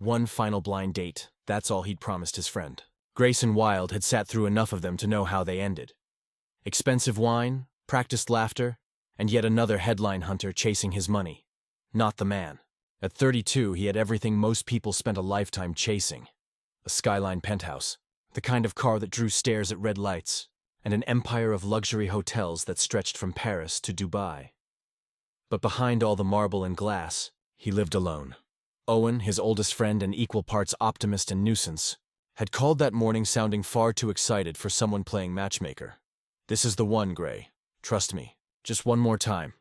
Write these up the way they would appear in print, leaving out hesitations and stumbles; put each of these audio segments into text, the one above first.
One final blind date, that's all he'd promised his friend. Grayson Wilde had sat through enough of them to know how they ended. Expensive wine, practiced laughter, and yet another headline hunter chasing his money. Not the man. At 32, he had everything most people spent a lifetime chasing. A skyline penthouse, the kind of car that drew stares at red lights, and an empire of luxury hotels that stretched from Paris to Dubai. But behind all the marble and glass, he lived alone. Owen, his oldest friend and equal parts optimist and nuisance, had called that morning sounding far too excited for someone playing matchmaker. "This is the one, Gray. Trust me. Just one more time."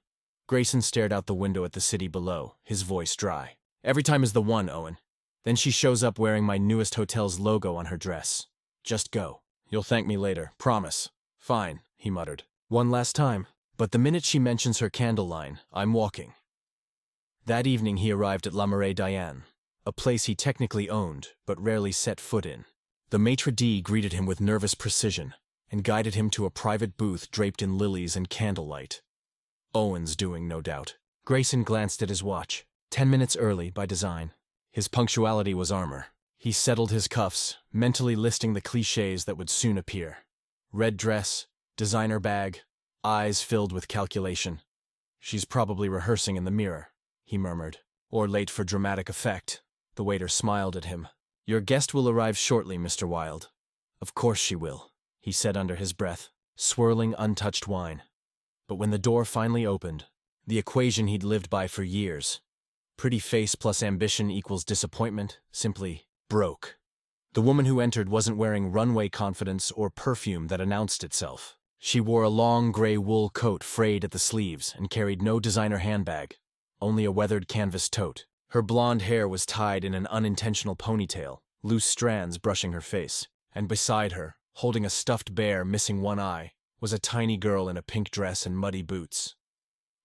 Grayson stared out the window at the city below, his voice dry. "Every time is the one, Owen. Then she shows up wearing my newest hotel's logo on her dress. Just go. You'll thank me later, promise." "Fine," he muttered. "One last time." But the minute she mentions her candle line, I'm walking. That evening he arrived at La Marais Diane, a place he technically owned, but rarely set foot in. The maitre d' greeted him with nervous precision and guided him to a private booth draped in lilies and candlelight. Owen's doing, no doubt. Grayson glanced at his watch. 10 minutes early, by design. His punctuality was armor. He settled his cuffs, mentally listing the cliches that would soon appear. Red dress, designer bag, eyes filled with calculation. "She's probably rehearsing in the mirror," he murmured. "Or late for dramatic effect." The waiter smiled at him. "Your guest will arrive shortly, Mr. Wilde." "Of course she will," he said under his breath, swirling untouched wine. But when the door finally opened, the equation he'd lived by for years, pretty face plus ambition equals disappointment, simply broke. The woman who entered wasn't wearing runway confidence or perfume that announced itself. She wore a long gray wool coat frayed at the sleeves and carried no designer handbag, only a weathered canvas tote. Her blonde hair was tied in an unintentional ponytail, loose strands brushing her face, and beside her, holding a stuffed bear missing one eye, was a tiny girl in a pink dress and muddy boots.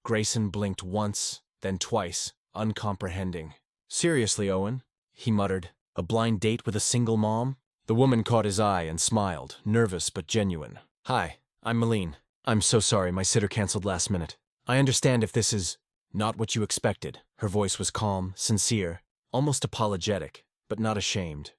Grayson blinked once, then twice, uncomprehending. "Seriously, Owen?" he muttered. "A blind date with a single mom?" The woman caught his eye and smiled, nervous but genuine. "Hi, I'm Malene. I'm so sorry my sitter canceled last minute. I understand if this is not what you expected." Her voice was calm, sincere, almost apologetic, but not ashamed.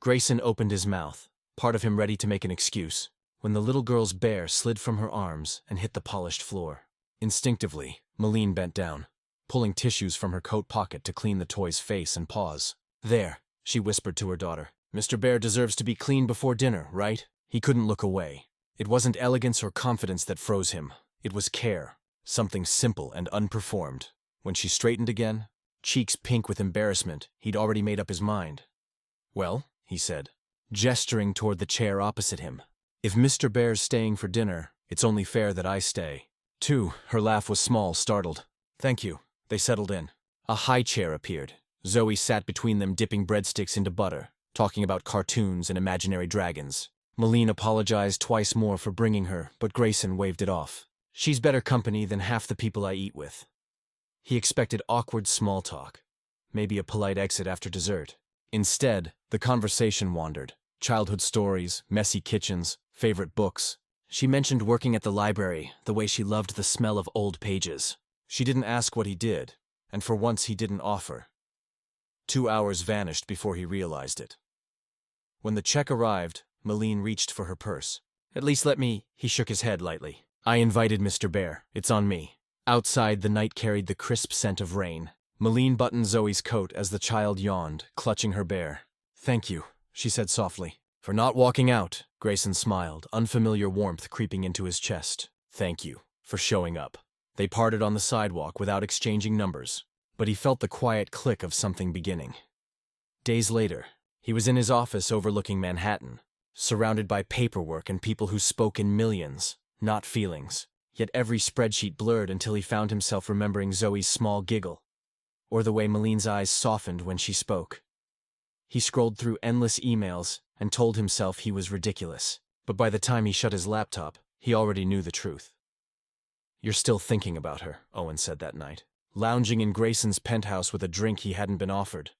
Grayson opened his mouth, part of him ready to make an excuse, when the little girl's bear slid from her arms and hit the polished floor. Instinctively, Malene bent down, pulling tissues from her coat pocket to clean the toy's face and paws. "There," she whispered to her daughter. "Mr. Bear deserves to be clean before dinner, right?" He couldn't look away. It wasn't elegance or confidence that froze him. It was care, something simple and unperformed. When she straightened again, cheeks pink with embarrassment, he'd already made up his mind. "Well," he said, gesturing toward the chair opposite him, "if Mr. Bear's staying for dinner, it's only fair that I stay." Too, her laugh was small, startled. "Thank you." They settled in. A high chair appeared. Zoe sat between them dipping breadsticks into butter, talking about cartoons and imaginary dragons. Malene apologized twice more for bringing her, but Grayson waved it off. "She's better company than half the people I eat with." He expected awkward small talk, maybe a polite exit after dessert. Instead, the conversation wandered. Childhood stories, messy kitchens, favorite books. She mentioned working at the library, the way she loved the smell of old pages. She didn't ask what he did, and for once he didn't offer. 2 hours vanished before he realized it. When the check arrived, Malene reached for her purse. "At least let me," he shook his head lightly. "I invited Mr. Bear. It's on me." Outside, the night carried the crisp scent of rain. Malene buttoned Zoe's coat as the child yawned, clutching her bear. "Thank you," she said softly. "For not walking out," Grayson smiled, unfamiliar warmth creeping into his chest. "Thank you for showing up." They parted on the sidewalk without exchanging numbers, but he felt the quiet click of something beginning. Days later, he was in his office overlooking Manhattan, surrounded by paperwork and people who spoke in millions, not feelings. Yet every spreadsheet blurred until he found himself remembering Zoe's small giggle, or the way Malene's eyes softened when she spoke. He scrolled through endless emails and told himself he was ridiculous. But by the time he shut his laptop, he already knew the truth. "You're still thinking about her," Owen said that night, lounging in Grayson's penthouse with a drink he hadn't been offered.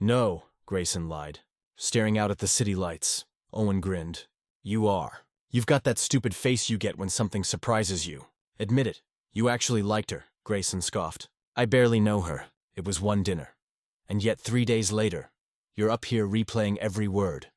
"No," Grayson lied, staring out at the city lights. Owen grinned. "You are. You've got that stupid face you get when something surprises you. Admit it. You actually liked her," Grayson scoffed. "I barely know her. It was one dinner. And yet 3 days later, you're up here replaying every word.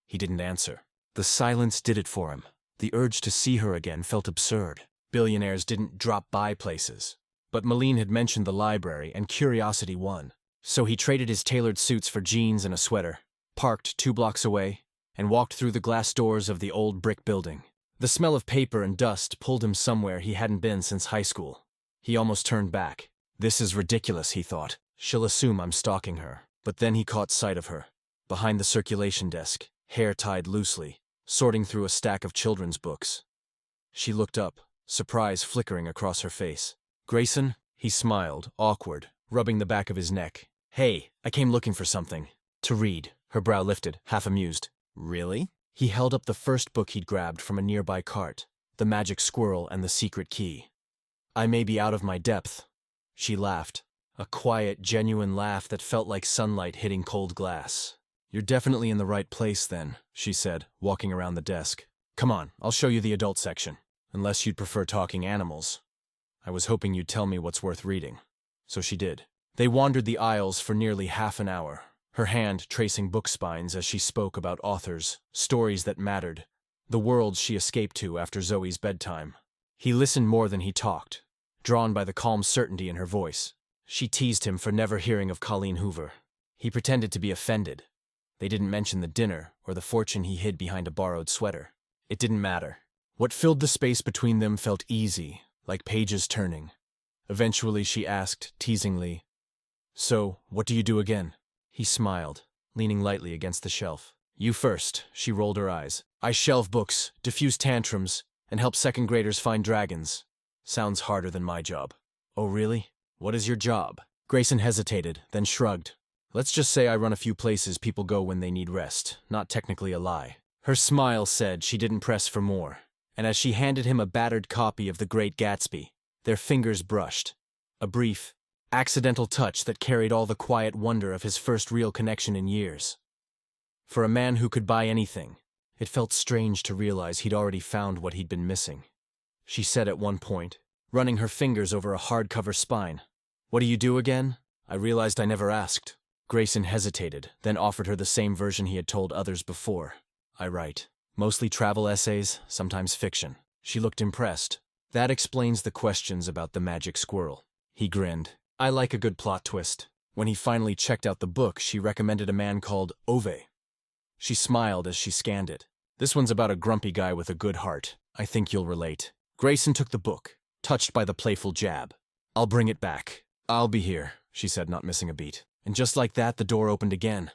He didn't answer. The silence did it for him. The urge to see her again felt absurd. Billionaires didn't drop by places. But Malene had mentioned the library, and curiosity won. So he traded his tailored suits for jeans and a sweater, parked 2 blocks away, and walked through the glass doors of the old brick building. The smell of paper and dust pulled him somewhere he hadn't been since high school. He almost turned back. This is ridiculous, he thought. She'll assume I'm stalking her. But then he caught sight of her, behind the circulation desk, hair tied loosely, sorting through a stack of children's books. She looked up, surprise flickering across her face. "Grayson?" He smiled, awkward, rubbing the back of his neck. "Hey, I came looking for something. To read." Her brow lifted, half amused. "Really?" He held up the first book he'd grabbed from a nearby cart, The Magic Squirrel and the Secret Key. "I may be out of my depth." She laughed, a quiet, genuine laugh that felt like sunlight hitting cold glass. "You're definitely in the right place then," she said, walking around the desk. "Come on, I'll show you the adult section. Unless you'd prefer talking animals. I was hoping you'd tell me what's worth reading." So she did. They wandered the aisles for nearly half an hour, her hand tracing book spines as she spoke about authors, stories that mattered, the worlds she escaped to after Zoe's bedtime. He listened more than he talked, drawn by the calm certainty in her voice. She teased him for never hearing of Colleen Hoover. He pretended to be offended. They didn't mention the dinner or the fortune he hid behind a borrowed sweater. It didn't matter. What filled the space between them felt easy, like pages turning. Eventually she asked, teasingly, "So, what do you do again?" He smiled, leaning lightly against the shelf. "You first," she rolled her eyes. "I shelve books, diffuse tantrums, and help second graders find dragons. Sounds harder than my job." "Oh, really? What is your job?" Grayson hesitated, then shrugged. "Let's just say I run a few places people go when they need rest. Not technically a lie." Her smile said she didn't press for more, and as she handed him a battered copy of The Great Gatsby, their fingers brushed. A brief, accidental touch that carried all the quiet wonder of his first real connection in years. For a man who could buy anything, it felt strange to realize he'd already found what he'd been missing. She said at one point, running her fingers over a hardcover spine, "What do you do again? I realized I never asked." Grayson hesitated, then offered her the same version he had told others before. "I write. Mostly travel essays, sometimes fiction." She looked impressed. "That explains the questions about the magic squirrel." He grinned. "I like a good plot twist." When he finally checked out the book, she recommended a man called Ove. She smiled as she scanned it. "This one's about a grumpy guy with a good heart. I think you'll relate." Grayson took the book, touched by the playful jab. "I'll bring it back." "I'll be here," she said, not missing a beat. And just like that, the door opened again.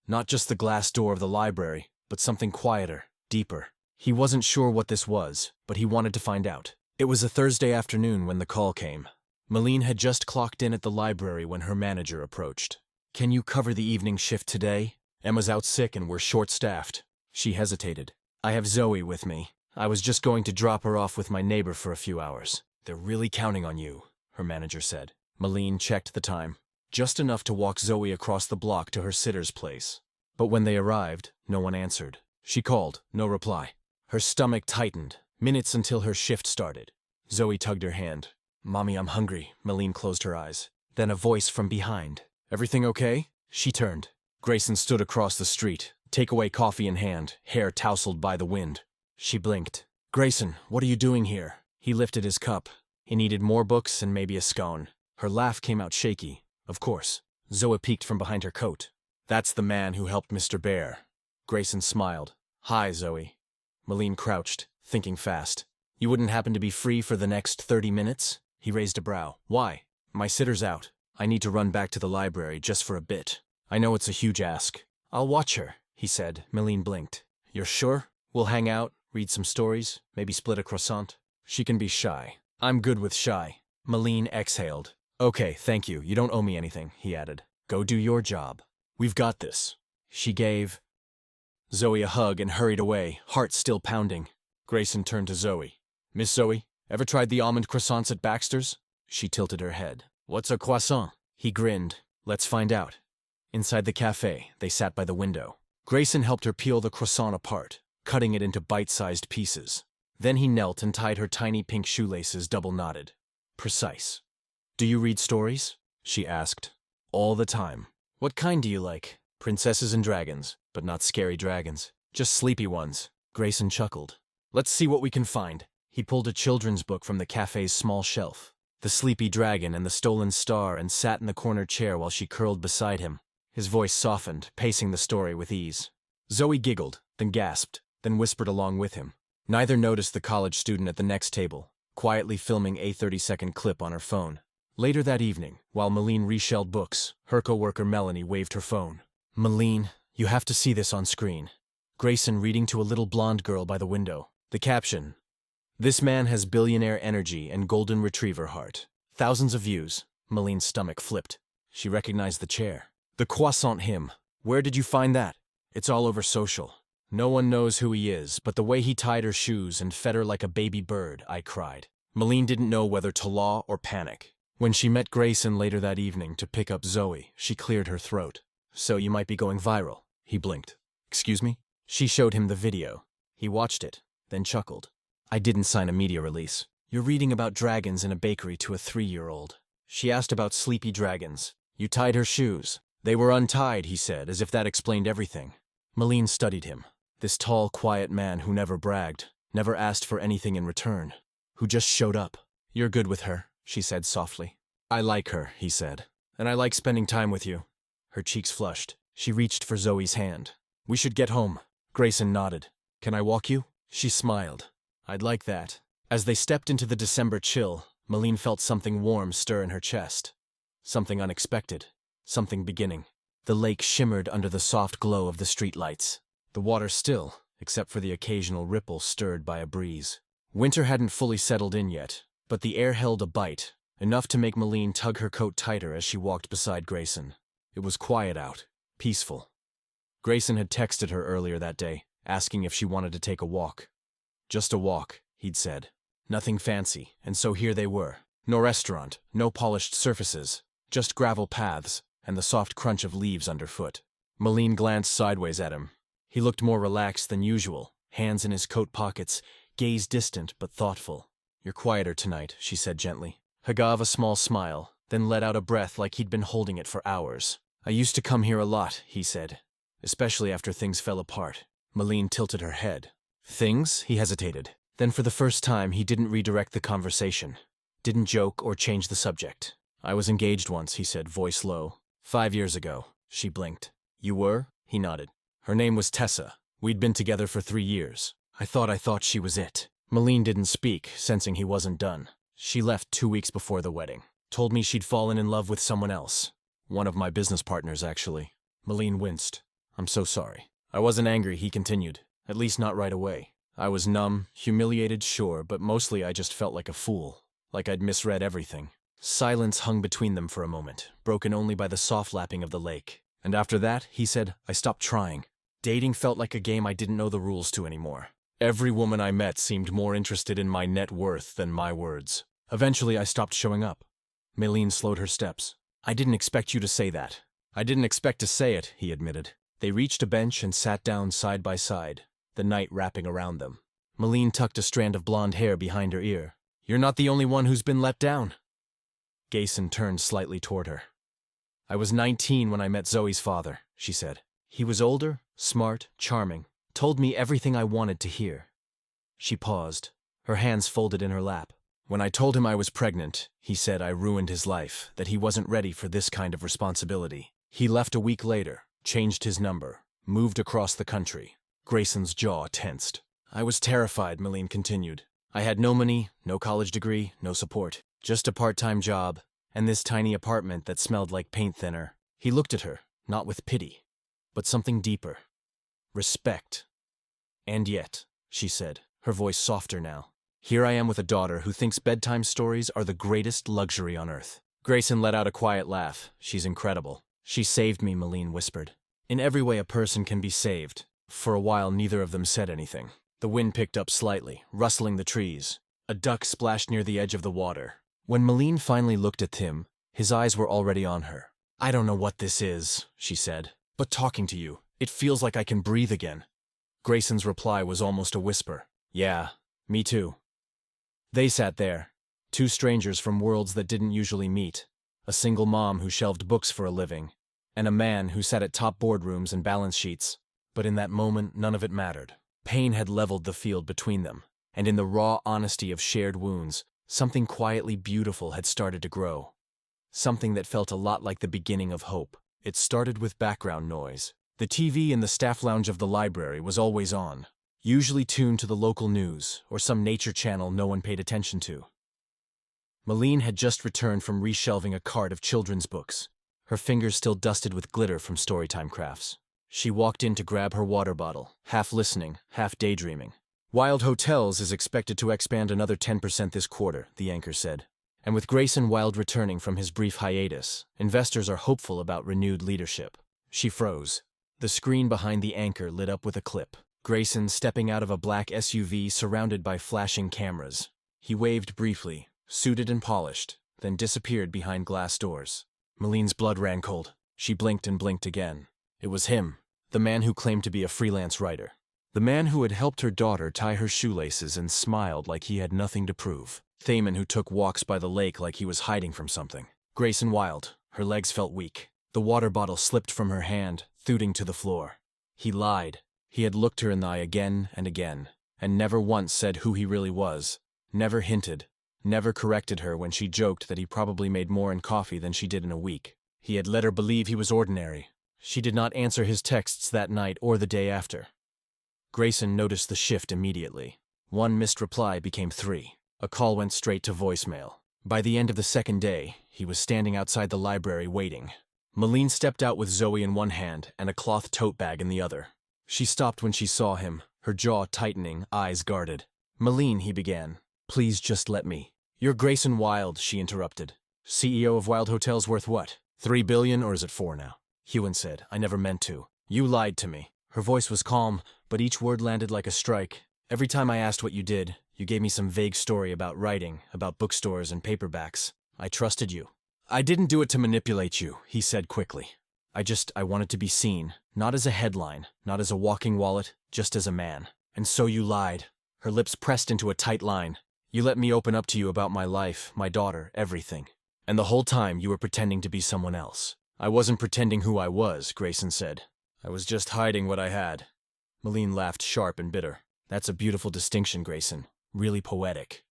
Not just the glass door of the library, but something quieter, deeper. He wasn't sure what this was, but he wanted to find out. It was a Thursday afternoon when the call came. Malene had just clocked in at the library when her manager approached. "Can you cover the evening shift today? Emma's out sick and we're short-staffed." She hesitated. "I have Zoe with me. I was just going to drop her off with my neighbor for a few hours." "They're really counting on you," her manager said. Malene checked the time. Just enough to walk Zoe across the block to her sitter's place. But when they arrived, no one answered. She called, no reply. Her stomach tightened, minutes until her shift started. Zoe tugged her hand. "Mommy, I'm hungry." Malene closed her eyes. Then a voice from behind. "Everything okay?" She turned. Grayson stood across the street, takeaway coffee in hand, hair tousled by the wind. She blinked. "Grayson, what are you doing here?" He lifted his cup. He needed more books and maybe a scone. Her laugh came out shaky. "Of course." Zoe peeked from behind her coat. "That's the man who helped Mr. Bear." Grayson smiled. "Hi, Zoe." Malene crouched, thinking fast. "You wouldn't happen to be free for the next 30 minutes? He raised a brow. "Why?" "My sitter's out. I need to run back to the library just for a bit. I know it's a huge ask." "I'll watch her," he said. Malene blinked. "You're sure? We'll hang out, read some stories, maybe split a croissant." "She can be shy." "I'm good with shy." Malene exhaled. "Okay, thank you. You don't owe me anything," he added. "Go do your job. We've got this." She gave Zoe a hug and hurried away, heart still pounding. Grayson turned to Zoe. "Miss Zoe, ever tried the almond croissants at Baxter's?" She tilted her head. "What's a croissant?" He grinned. "Let's find out." Inside the cafe, they sat by the window. Grayson helped her peel the croissant apart, cutting it into bite-sized pieces. Then he knelt and tied her tiny pink shoelaces double-knotted. Precise. "Do you read stories?" she asked. "All the time." What kind do you like? Princesses and dragons, but not scary dragons. Just sleepy ones. Grayson chuckled. Let's see what we can find. He pulled a children's book from the cafe's small shelf. The Sleepy Dragon and the Stolen Star, and sat in the corner chair while she curled beside him. His voice softened, pacing the story with ease. Zoe giggled, then gasped, then whispered along with him. Neither noticed the college student at the next table, quietly filming a 30-second clip on her phone. Later that evening, while Malene reshelled books, her co-worker Melanie waved her phone. Malene, you have to see this on screen. Grayson reading to a little blonde girl by the window. The caption: This man has billionaire energy and golden retriever heart. Thousands of views. Malene's stomach flipped. She recognized the chair. The croissant him. Where did you find that? It's all over social. No one knows who he is, but the way he tied her shoes and fed her like a baby bird, I cried. Malene didn't know whether to laugh or panic. When she met Grayson later that evening to pick up Zoe, she cleared her throat. So you might be going viral. He blinked. Excuse me? She showed him the video. He watched it, then chuckled. I didn't sign a media release. You're reading about dragons in a bakery to a 3-year-old. She asked about sleepy dragons. You tied her shoes. They were untied, he said, as if that explained everything. Malene studied him. This tall, quiet man who never bragged, never asked for anything in return, who just showed up. You're good with her, she said softly. I like her, he said, and I like spending time with you. Her cheeks flushed. She reached for Zoe's hand. We should get home. Grayson nodded. Can I walk you? She smiled. I'd like that. As they stepped into the December chill, Malene felt something warm stir in her chest. Something unexpected. Something beginning. The lake shimmered under the soft glow of the streetlights. The water still, except for the occasional ripple stirred by a breeze. Winter hadn't fully settled in yet, but the air held a bite, enough to make Malene tug her coat tighter as she walked beside Grayson. It was quiet out, peaceful. Grayson had texted her earlier that day, asking if she wanted to take a walk. Just a walk, he'd said. Nothing fancy, and so here they were. No restaurant, no polished surfaces, just gravel paths and the soft crunch of leaves underfoot. Malene glanced sideways at him. He looked more relaxed than usual, hands in his coat pockets, gaze distant but thoughtful. You're quieter tonight, she said gently. He gave a small smile, then let out a breath like he'd been holding it for hours. I used to come here a lot, he said, especially after things fell apart. Malene tilted her head. Things? He hesitated. Then for the first time, he didn't redirect the conversation. Didn't joke or change the subject. I was engaged once, he said, voice low. 5 years ago. She blinked. You were? He nodded. Her name was Tessa. We'd been together for 3 years. I thought she was it. Malene didn't speak, sensing he wasn't done. She left 2 weeks before the wedding. Told me she'd fallen in love with someone else. One of my business partners, actually. Malene winced. I'm so sorry. I wasn't angry, he continued. At least not right away. I was numb, humiliated, sure, but mostly I just felt like a fool. Like I'd misread everything. Silence hung between them for a moment, broken only by the soft lapping of the lake. And after that, he said, I stopped trying. Dating felt like a game I didn't know the rules to anymore. Every woman I met seemed more interested in my net worth than my words. Eventually, I stopped showing up. Malene slowed her steps. I didn't expect you to say that. I didn't expect to say it, he admitted. They reached a bench and sat down side by side, the night wrapping around them. Malene tucked a strand of blonde hair behind her ear. You're not the only one who's been let down. Grayson turned slightly toward her. I was 19 when I met Zoe's father, she said. He was older, smart, charming, told me everything I wanted to hear. She paused, her hands folded in her lap. When I told him I was pregnant, he said I ruined his life, that he wasn't ready for this kind of responsibility. He left a week later, changed his number, moved across the country. Grayson's jaw tensed. I was terrified, Malene continued. I had no money, no college degree, no support. Just a part-time job, and this tiny apartment that smelled like paint thinner. He looked at her, not with pity, but something deeper. Respect. And yet, she said, her voice softer now, here I am with a daughter who thinks bedtime stories are the greatest luxury on earth. Grayson let out a quiet laugh. She's incredible. She saved me, Malene whispered. In every way a person can be saved. For a while, neither of them said anything. The wind picked up slightly, rustling the trees. A duck splashed near the edge of the water. When Malene finally looked at him, his eyes were already on her. I don't know what this is, she said, but talking to you, it feels like I can breathe again. Grayson's reply was almost a whisper. Yeah, me too. They sat there, two strangers from worlds that didn't usually meet, a single mom who shelved books for a living, and a man who sat at top boardrooms and balance sheets. But in that moment, none of it mattered. Pain had leveled the field between them, and in the raw honesty of shared wounds, something quietly beautiful had started to grow. Something that felt a lot like the beginning of hope. It started with background noise. The TV in the staff lounge of the library was always on, usually tuned to the local news or some nature channel no one paid attention to. Malene had just returned from reshelving a cart of children's books, her fingers still dusted with glitter from Storytime crafts. She walked in to grab her water bottle, half listening, half daydreaming. Wild Hotels is expected to expand another 10% this quarter, the anchor said. And with Grayson Wild returning from his brief hiatus, investors are hopeful about renewed leadership. She froze. The screen behind the anchor lit up with a clip. Grayson stepping out of a black SUV surrounded by flashing cameras. He waved briefly, suited and polished, then disappeared behind glass doors. Malene's blood ran cold. She blinked and blinked again. It was him, the man who claimed to be a freelance writer. The man who had helped her daughter tie her shoelaces and smiled like he had nothing to prove. Thaman who took walks by the lake like he was hiding from something. Grayson Wild. Her legs felt weak. The water bottle slipped from her hand, thudding to the floor. He lied. He had looked her in the eye again and again, and never once said who he really was. Never hinted. Never corrected her when she joked that he probably made more in coffee than she did in a week. He had let her believe he was ordinary. She did not answer his texts that night or the day after. Grayson noticed the shift immediately. One missed reply became 3. A call went straight to voicemail. By the end of the second day, he was standing outside the library waiting. Malene stepped out with Zoe in one hand and a cloth tote bag in the other. She stopped when she saw him, her jaw tightening, eyes guarded. "Malene," he began. "Please just let me." "You're Grayson Wild," she interrupted. "CEO of Wild Hotels worth what? 3 billion, or is it 4 now?" Hewen said, "I never meant to. You lied to me." Her voice was calm, but each word landed like a strike. "Every time I asked what you did, you gave me some vague story about writing, about bookstores and paperbacks. I trusted you." "I didn't do it to manipulate you," he said quickly. I wanted to be seen, not as a headline, not as a walking wallet, just as a man. And so you lied." Her lips pressed into a tight line. "You let me open up to you about my life, my daughter, everything. And the whole time you were pretending to be someone else." "I wasn't pretending who I was," Grayson said. "I was just hiding what I had." Malene laughed sharp and bitter. "That's a beautiful distinction, Grayson. Really poetic."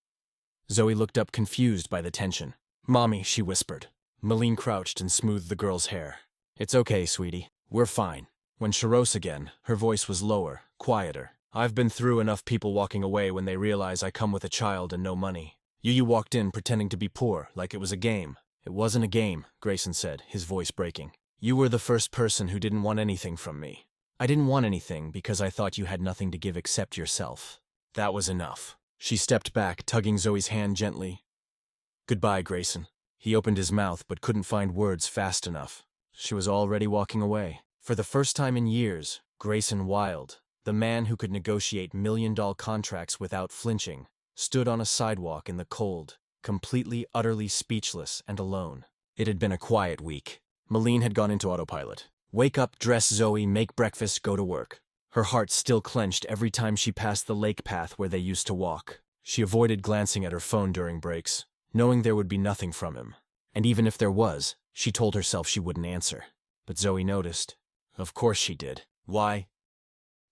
Zoe looked up confused by the tension. "Mommy," she whispered. Malene crouched and smoothed the girl's hair. "It's okay, sweetie. We're fine." When she rose again, her voice was lower, quieter. "I've been through enough people walking away when they realize I come with a child and no money. You walked in pretending to be poor, like it was a game." "It wasn't a game," Grayson said, his voice breaking. "You were the first person who didn't want anything from me. I didn't want anything because I thought you had nothing to give except yourself. That was enough." She stepped back, tugging Zoe's hand gently. "Goodbye, Grayson." He opened his mouth but couldn't find words fast enough. She was already walking away. For the first time in years, Grayson Wild, the man who could negotiate million-dollar contracts without flinching, stood on a sidewalk in the cold, completely, utterly speechless and alone. It had been a quiet week. Malene had gone into autopilot. Wake up, dress Zoe, make breakfast, go to work. Her heart still clenched every time she passed the lake path where they used to walk. She avoided glancing at her phone during breaks, knowing there would be nothing from him. And even if there was, she told herself she wouldn't answer. But Zoe noticed. Of course she did. "Why?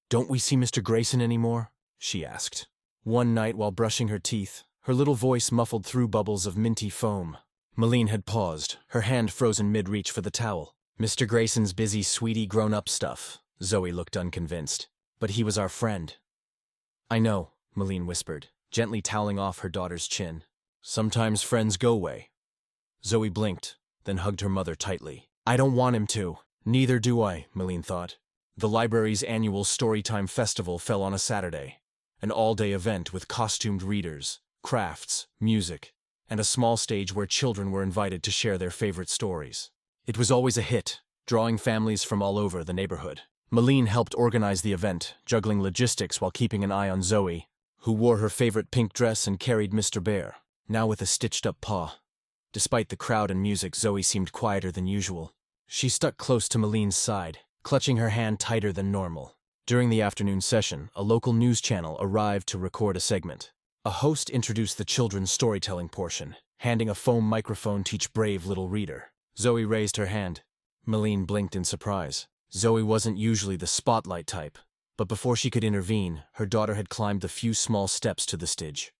Don't we see Mr. Grayson anymore?" she asked. One night while brushing her teeth, her little voice muffled through bubbles of minty foam. Malene had paused, her hand frozen mid-reach for the towel. "Mr. Grayson's busy, sweetie, grown-up stuff." Zoe looked unconvinced. "But he was our friend." "I know," Malene whispered, gently toweling off her daughter's chin. "Sometimes friends go away." Zoe blinked, then hugged her mother tightly. "I don't want him to." Neither do I, Malene thought. The library's annual Storytime festival fell on a Saturday, an all-day event with costumed readers, crafts, music, and a small stage where children were invited to share their favorite stories. It was always a hit, drawing families from all over the neighborhood. Malene helped organize the event, juggling logistics while keeping an eye on Zoe, who wore her favorite pink dress and carried Mr. Bear, now with a stitched-up paw. Despite the crowd and music, Zoe seemed quieter than usual. She stuck close to Malene's side, clutching her hand tighter than normal. During the afternoon session, a local news channel arrived to record a segment. A host introduced the children's storytelling portion, handing a foam microphone to each brave little reader. Zoe raised her hand. Malene blinked in surprise. Zoe wasn't usually the spotlight type, but before she could intervene, her daughter had climbed the few small steps to the stage.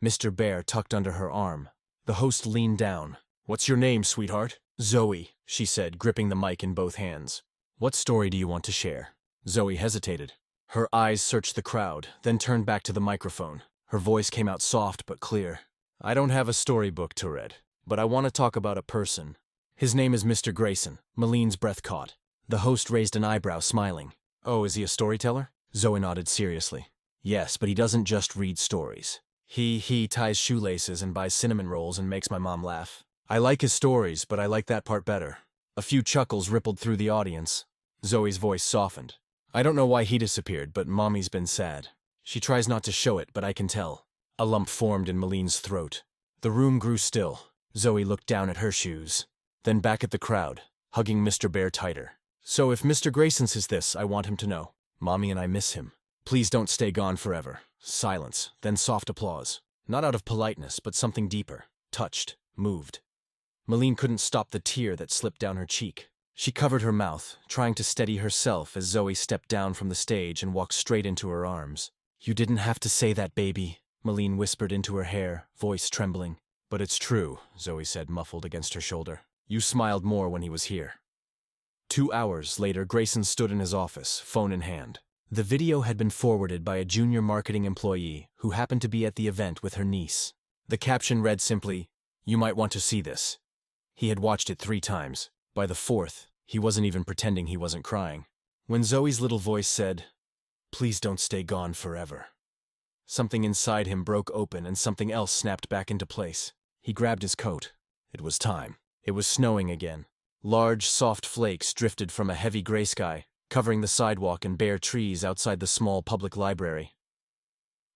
Mr. Bear tucked under her arm. The host leaned down. "What's your name, sweetheart?" "Zoe," she said, gripping the mic in both hands. "What story do you want to share?" Zoe hesitated. Her eyes searched the crowd, then turned back to the microphone. Her voice came out soft but clear. "I don't have a storybook to read, but I want to talk about a person. His name is Mr. Grayson." Malene's breath caught. The host raised an eyebrow, smiling. "Oh, is he a storyteller?" Zoe nodded seriously. "Yes, but he doesn't just read stories. He ties shoelaces and buys cinnamon rolls and makes my mom laugh. I like his stories, but I like that part better." A few chuckles rippled through the audience. Zoe's voice softened. "I don't know why he disappeared, but Mommy's been sad. She tries not to show it, but I can tell." A lump formed in Malene's throat. The room grew still. Zoe looked down at her shoes, then back at the crowd, hugging Mr. Bear tighter. "So if Mr. Grayson says this, I want him to know. Mommy and I miss him. Please don't stay gone forever." Silence, then soft applause. Not out of politeness, but something deeper. Touched, moved. Malene couldn't stop the tear that slipped down her cheek. She covered her mouth, trying to steady herself as Zoe stepped down from the stage and walked straight into her arms. "You didn't have to say that, baby," Malene whispered into her hair, voice trembling. "But it's true," Zoe said, muffled against her shoulder. "You smiled more when he was here." 2 hours later, Grayson stood in his office, phone in hand. The video had been forwarded by a junior marketing employee who happened to be at the event with her niece. The caption read simply, "You might want to see this." He had watched it 3 times. By the 4th, he wasn't even pretending he wasn't crying. When Zoe's little voice said, "Please don't stay gone forever," something inside him broke open and something else snapped back into place. He grabbed his coat. It was time. It was snowing again. Large, soft flakes drifted from a heavy gray sky, covering the sidewalk and bare trees outside the small public library.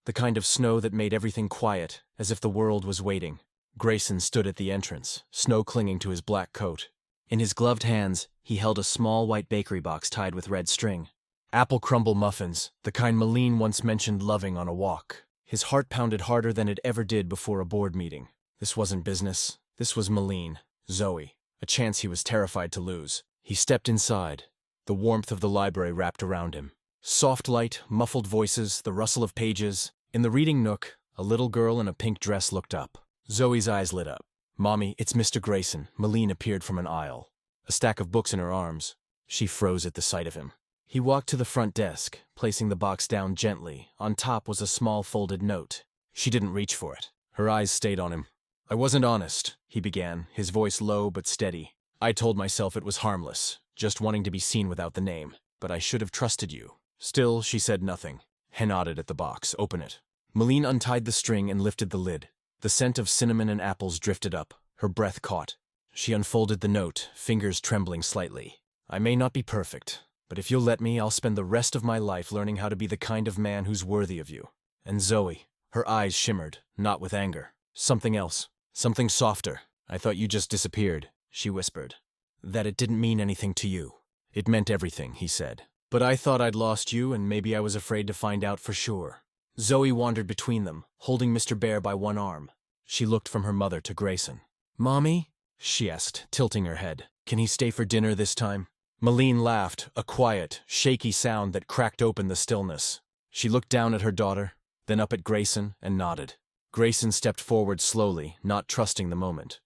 The kind of snow that made everything quiet, as if the world was waiting. Grayson stood at the entrance, snow clinging to his black coat. In his gloved hands, he held a small white bakery box tied with red string. Apple crumble muffins, the kind Malene once mentioned loving on a walk. His heart pounded harder than it ever did before a board meeting. This wasn't business. This was Malene, Zoe, a chance he was terrified to lose. He stepped inside. The warmth of the library wrapped around him. Soft light, muffled voices, the rustle of pages. In the reading nook, a little girl in a pink dress looked up. Zoe's eyes lit up. "Mommy, it's Mr. Grayson." Malene appeared from an aisle, a stack of books in her arms. She froze at the sight of him. He walked to the front desk, placing the box down gently. On top was a small folded note. She didn't reach for it. Her eyes stayed on him. "I wasn't honest," he began, his voice low but steady. "I told myself it was harmless, just wanting to be seen without the name. But I should have trusted you." Still, she said nothing. He nodded at the box. "Open it." Malene untied the string and lifted the lid. The scent of cinnamon and apples drifted up. Her breath caught. She unfolded the note, fingers trembling slightly. "I may not be perfect, but if you'll let me, I'll spend the rest of my life learning how to be the kind of man who's worthy of you." And Zoe, her eyes shimmered, not with anger. Something else. Something softer. "I thought you just disappeared," she whispered. "That it didn't mean anything to you." "It meant everything," he said. "But I thought I'd lost you, and maybe I was afraid to find out for sure." Zoe wandered between them, holding Mr. Bear by one arm. She looked from her mother to Grayson. "Mommy?" she asked, tilting her head. "Can he stay for dinner this time?" Malene laughed, a quiet, shaky sound that cracked open the stillness. She looked down at her daughter, then up at Grayson, and nodded. Grayson stepped forward slowly, not trusting the moment.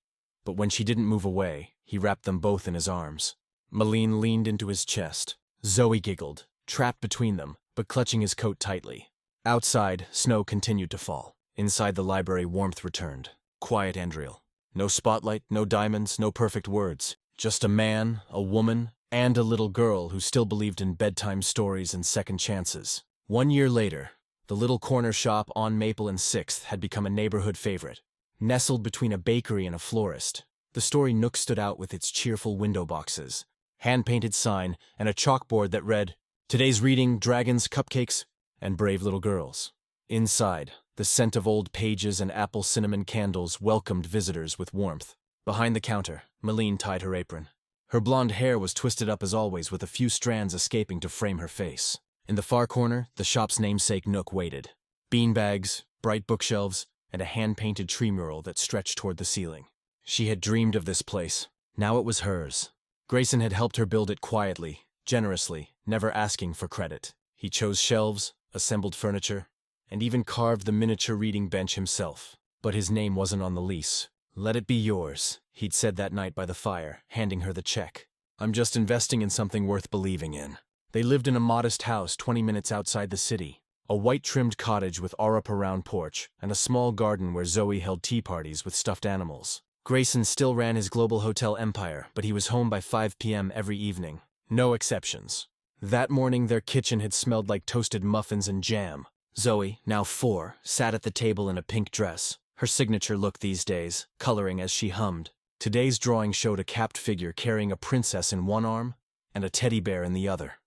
But when she didn't move away, he wrapped them both in his arms. Malene leaned into his chest. Zoe giggled, trapped between them, but clutching his coat tightly. Outside, snow continued to fall. Inside the library, warmth returned. Quiet and real. No spotlight, no diamonds, no perfect words. Just a man, a woman, and a little girl who still believed in bedtime stories and second chances. 1 year later, the little corner shop on Maple and 6th had become a neighborhood favorite. Nestled between a bakery and a florist, the story nook stood out with its cheerful window boxes, hand-painted sign, and a chalkboard that read, "Today's reading, dragons, cupcakes, and brave little girls." Inside, the scent of old pages and apple cinnamon candles welcomed visitors with warmth. Behind the counter, Malene tied her apron. Her blonde hair was twisted up as always, with a few strands escaping to frame her face. In the far corner, the shop's namesake nook waited. Beanbags, bright bookshelves, and a hand-painted tree mural that stretched toward the ceiling. She had dreamed of this place. Now it was hers. Grayson had helped her build it quietly, generously, never asking for credit. He chose shelves, assembled furniture, and even carved the miniature reading bench himself. But his name wasn't on the lease. "Let it be yours," he'd said that night by the fire, handing her the check. "I'm just investing in something worth believing in." They lived in a modest house 20 minutes outside the city. A white-trimmed cottage with around porch, and a small garden where Zoe held tea parties with stuffed animals. Grayson still ran his global hotel empire, but he was home by 5 p.m. every evening. No exceptions. That morning their kitchen had smelled like toasted muffins and jam. Zoe, now 4, sat at the table in a pink dress, her signature look these days, coloring as she hummed. Today's drawing showed a capped figure carrying a princess in one arm and a teddy bear in the other.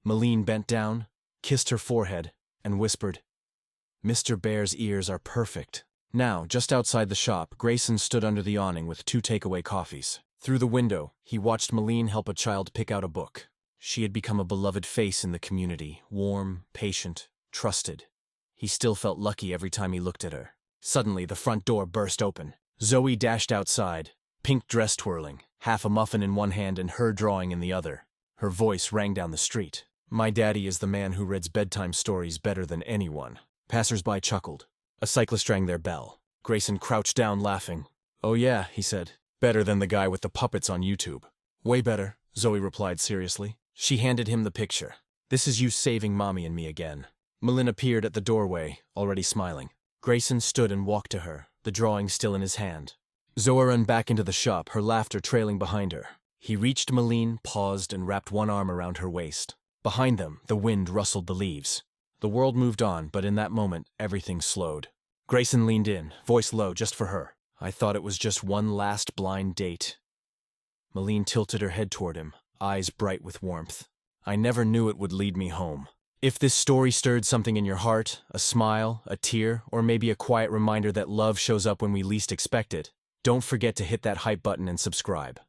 Malene bent down, kissed her forehead, and whispered, "Mr. Bear's ears are perfect." Now, just outside the shop, Grayson stood under the awning with 2 takeaway coffees. Through the window, he watched Malene help a child pick out a book. She had become a beloved face in the community, warm, patient, trusted. He still felt lucky every time he looked at her. Suddenly, the front door burst open. Zoe dashed outside, pink dress twirling, half a muffin in one hand and her drawing in the other. Her voice rang down the street. "My daddy is the man who reads bedtime stories better than anyone." Passers-by chuckled. A cyclist rang their bell. Grayson crouched down, laughing. "Oh yeah," he said. "Better than the guy with the puppets on YouTube." "Way better," Zoe replied seriously. She handed him the picture. "This is you saving Mommy and me again." Malene appeared at the doorway, already smiling. Grayson stood and walked to her, the drawing still in his hand. Zoe ran back into the shop, her laughter trailing behind her. He reached Malene, paused, and wrapped one arm around her waist. Behind them, the wind rustled the leaves. The world moved on, but in that moment, everything slowed. Grayson leaned in, voice low, just for her. "I thought it was just one last blind date." Malene tilted her head toward him, eyes bright with warmth. "I never knew it would lead me home." If this story stirred something in your heart, a smile, a tear, or maybe a quiet reminder that love shows up when we least expect it, don't forget to hit that hype button and subscribe.